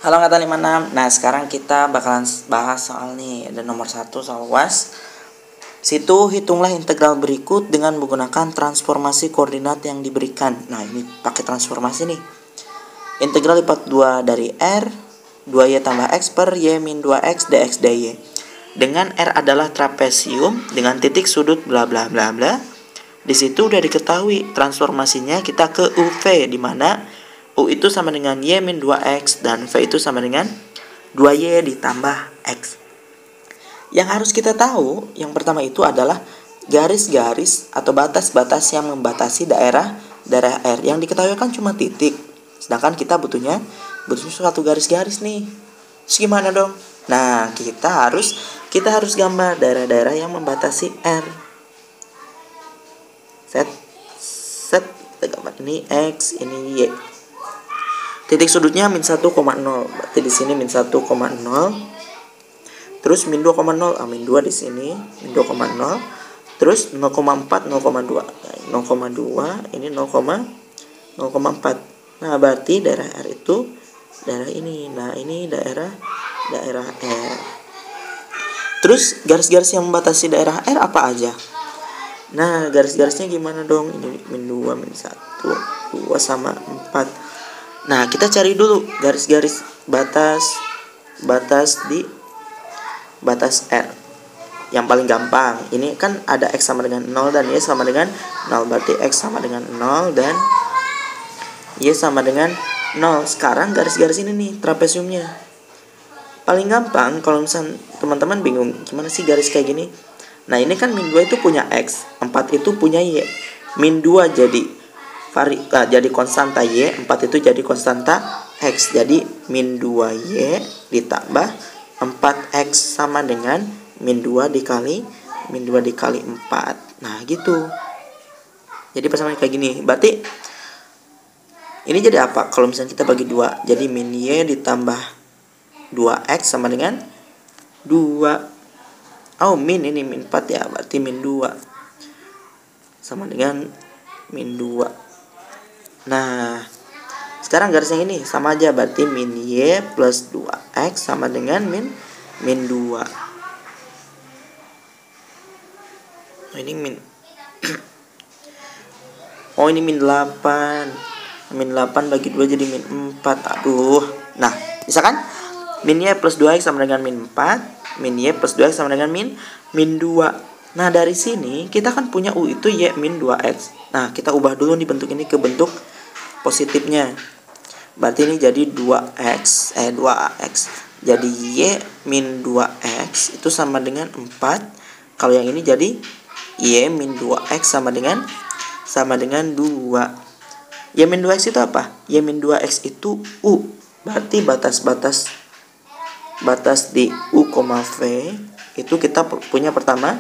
Halo angkatan 56. Nah, sekarang kita bakalan bahas soal nih, ada nomor 1 soal UAS. Situ hitunglah integral berikut dengan menggunakan transformasi koordinat yang diberikan. Nah, ini pakai transformasi nih. Integral lipat 2 dari R 2y tambah x per y min 2x dx dy. Dengan R adalah trapesium dengan titik sudut bla bla bla bla. Di situ udah diketahui transformasinya kita ke UV, di mana U itu sama dengan Y min 2X dan V itu sama dengan 2Y ditambah X. Yang harus kita tahu, yang pertama itu adalah garis-garis atau batas-batas yang membatasi daerah R. Yang diketahui kan cuma titik. Sedangkan kita butuhnya suatu garis-garis nih. Terus gimana dong? Nah, kita harus gambar daerah-daerah yang membatasi R. Set kita gambar ini X, ini Y. Titik sudutnya min 1,0. Berarti di sini min 1,0. Terus min 2,0, min 2 di sini, min 2,0. Terus 0,4, 0,2. Nah, 0,2 ini 0,4. Nah, berarti daerah R itu daerah ini. Nah, ini daerah R. Terus garis-garis yang membatasi daerah R apa aja? Nah, garis-garisnya gimana dong? Ini min 2, min 1, 2 sama 4. Nah, kita cari dulu garis-garis batas di batas R. Yang paling gampang, ini kan ada X sama dengan 0 dan Y sama dengan 0. Berarti X sama dengan 0 dan Y sama dengan 0. Sekarang garis-garis ini nih trapesiumnya. Paling gampang kalau misalnya teman-teman bingung gimana sih garis kayak gini. Nah, ini kan min 2 itu punya X, 4 itu punya Y. Min 2 jadi konstanta Y, 4 itu jadi konstanta X. Jadi min 2Y ditambah 4X sama dengan min 2 dikali 4. Nah, gitu. Jadi persamaan kayak gini. Berarti ini jadi apa? Kalau misalnya kita bagi 2, jadi min Y ditambah 2X sama dengan 2. Oh, ini min 4 ya, berarti min 2 sama dengan min 2. Nah, sekarang garis yang ini sama aja, berarti min Y plus 2X sama dengan min 2. Oh, ini min oh, ini min 8. Min 8 bagi 2 jadi min 4. Aduh. Nah, bisa kan? Min Y plus 2X sama dengan min 4. Min Y plus 2X sama dengan min 2. Nah, dari sini kita kan punya U itu Y min 2X. Nah, kita ubah dulu nih bentuk ini ke bentuk positifnya. Berarti ini jadi 2X. Jadi Y min 2X itu sama dengan 4. Kalau yang ini jadi Y min 2X sama dengan 2. Y min 2X itu apa? Y min 2X itu U. Berarti batas di U, V itu kita punya pertama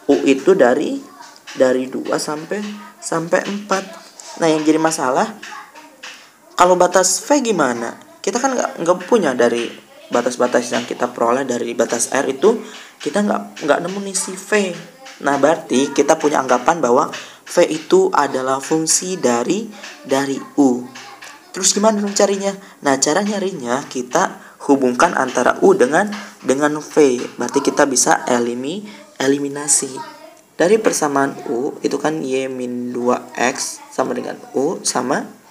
U itu dari 2 sampai 4. Nah, yang jadi masalah kalau batas V gimana? Kita kan nggak punya dari batas-batas yang kita peroleh dari batas R itu, kita nggak nemu nih si V. Nah, berarti kita punya anggapan bahwa V itu adalah fungsi dari U. Terus gimana dong carinya? Nah, cara nyarinya kita hubungkan antara U dengan V. Berarti kita bisa eliminasi. Dari persamaan U itu kan Y min 2X sama dengan U sama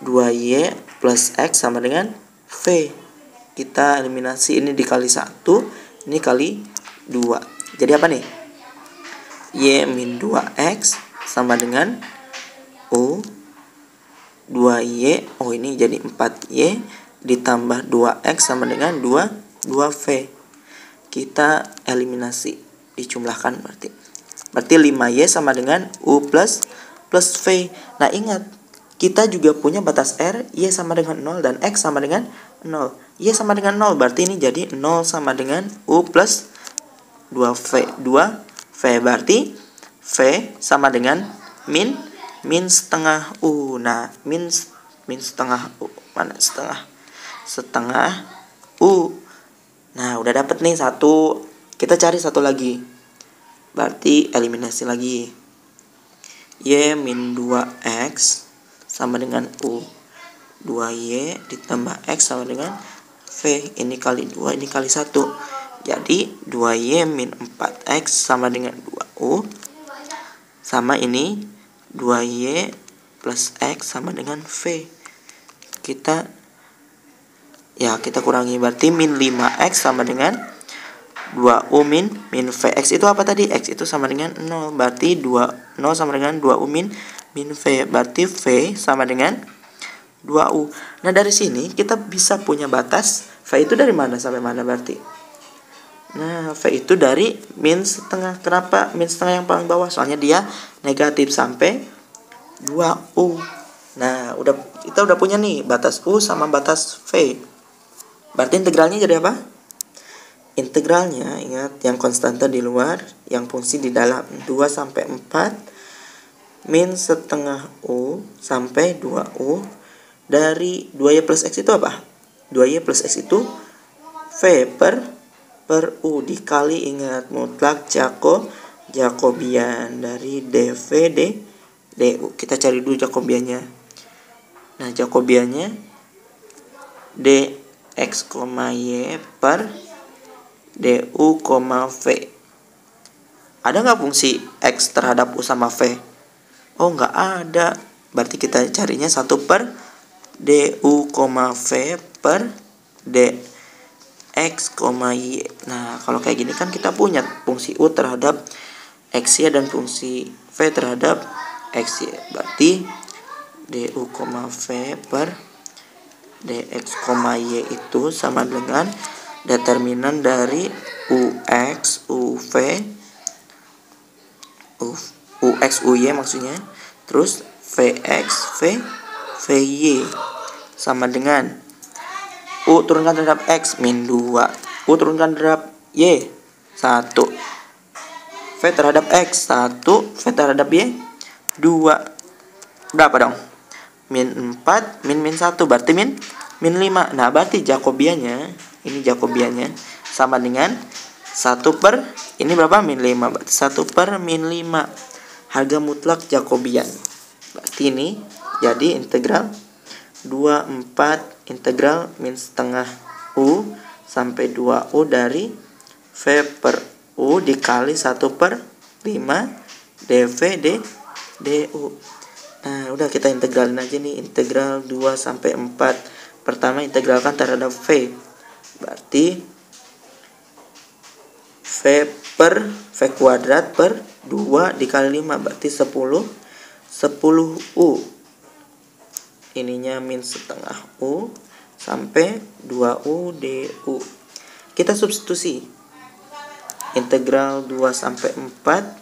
2Y plus X sama dengan V. Kita eliminasi, ini dikali 1, ini kali 2. Jadi apa nih? Y min 2X sama dengan U 2Y. Oh, ini jadi 4Y ditambah 2X sama dengan 2V. Kita eliminasi, dijumlahkan berarti 5Y sama dengan U plus V. Nah, ingat, kita juga punya batas R, Y sama dengan 0 dan X sama dengan 0. Y sama dengan 0, berarti ini jadi 0 sama dengan U plus 2V. Berarti V sama dengan min setengah U. Nah, min setengah U. Mana setengah U. Nah, udah dapet nih satu. Kita cari satu lagi. Berarti eliminasi lagi. Y min 2X sama dengan U. 2Y ditambah X sama dengan V. Ini kali 2, ini kali 1. Jadi 2Y min 4X sama dengan 2U. Sama ini 2Y plus X sama dengan V. Kita kurangi, berarti min 5X sama dengan 2U min V. X itu apa tadi? X itu sama dengan 0. Berarti 0 sama dengan 2U min V. Berarti V sama dengan 2U. Nah, dari sini kita bisa punya batas V itu dari mana sampai mana berarti? Nah, V itu dari min setengah. Kenapa min setengah yang paling bawah? Soalnya dia negatif sampai 2U. Nah, kita udah punya nih batas U sama batas V. Berarti integralnya jadi apa? Integralnya, ingat, yang konstanta di luar, yang fungsi di dalam. 2 sampai 4 min setengah U sampai 2U dari 2Y plus X itu apa? 2Y plus X itu V per U dikali, ingat, mutlak Jacobian dari dV du. Kita cari dulu Jacobiannya. Nah, Jacobiannya dx, y per du, v. Ada nggak fungsi X terhadap U sama V? Oh, nggak ada. Berarti kita carinya 1 per du, v per dx, y. Nah, kalau kayak gini kan kita punya fungsi U terhadap XY dan fungsi V terhadap XY. Berarti du, v per dx, y itu sama dengan determinan dari UX, UV, UX, UY maksudnya, terus VX, VY sama dengan U turunkan terhadap X min 2, U turunkan terhadap Y 1, V terhadap X 1, V terhadap Y 2. Berapa dong? Min 4 min 1, berarti min 5. Nah, berarti Jacobiannya, ini Jacobiannya sama dengan 1 per, ini berapa? Min 5. Berarti 1 per min 5. Harga mutlak Jacobian. Berarti ini jadi integral 24 integral min setengah U sampai 2U dari V per U dikali 1 per 5 dV du. Nah, udah kita integralin aja nih. Integral 2 sampai 4. Pertama integralkan terhadap V. Berarti V per V kuadrat per 2 dikali 5. Berarti 10 U. Ininya min setengah U sampai 2U du. Kita substitusi. Integral 2 sampai 4.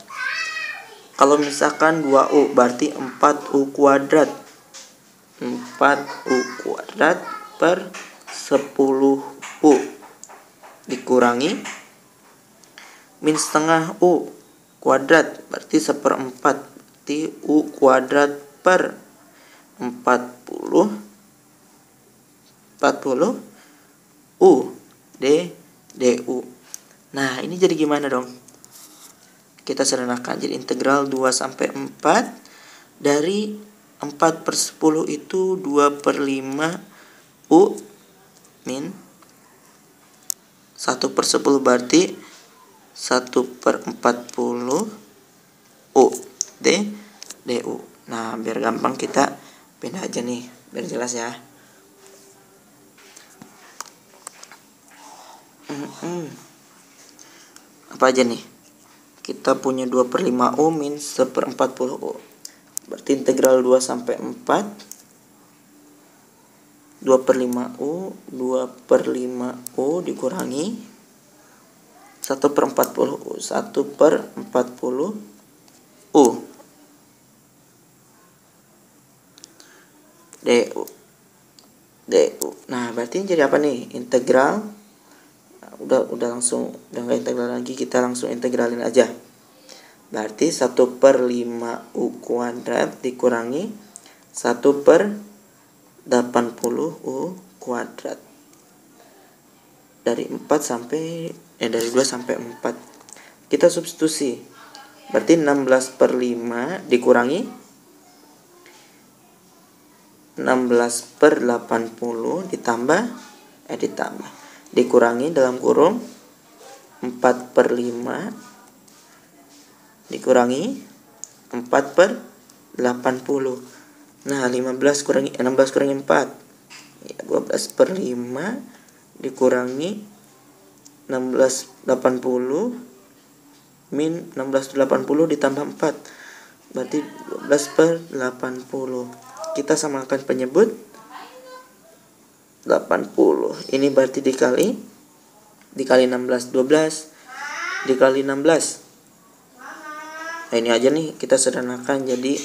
Kalau misalkan 2U berarti 4U kuadrat. 4U kuadrat per 10U dikurangi min setengah U kuadrat berarti 1/4. Berarti U kuadrat per 40 U du. Nah, ini jadi gimana dong? Kita sederhanakan jadi integral 2 sampai 4 dari 4 per 10 itu 2 per 5 U min 1 per 10 berarti 1 per 40 U du. Nah, biar gampang kita pindah aja nih biar jelas ya. Apa aja nih? Kita punya 2 per 5 U min 1 per 40 U. Berarti integral 2 sampai 4 2 per 5 U 2 per 5 U dikurangi 1 per 40 U 1 per 40 U du. Nah, berarti jadi apa nih? Integral udah langsung, udah nggak integral lagi, kita langsung integralin aja. Berarti 1 per 5 U kuadrat dikurangi 1 per 80 U kuadrat. Dari 2 sampai 4. Kita substitusi. Berarti 16 per 5 dikurangi 16/80 dikurangi dalam kurung 4/5 dikurangi 4/80. Nah, 16 kurangi 4 ya, 12/5 dikurangi 16/80 min 16/80 ditambah 4 berarti 12/80. Kita samakan penyebut 80. Ini berarti dikali 16, 12 dikali 16. Nah, ini aja nih kita sederhanakan jadi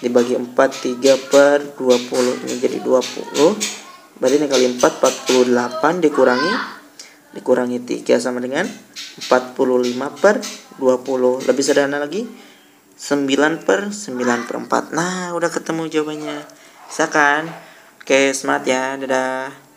dibagi 4, 3/20 ini jadi 20. Berarti ini kali 4 48 dikurangi 3 sama dengan 45/20. Lebih sederhana lagi 9/9/4. Nah, udah ketemu jawabannya. Bisa kan? Oke, semangat ya. Dadah.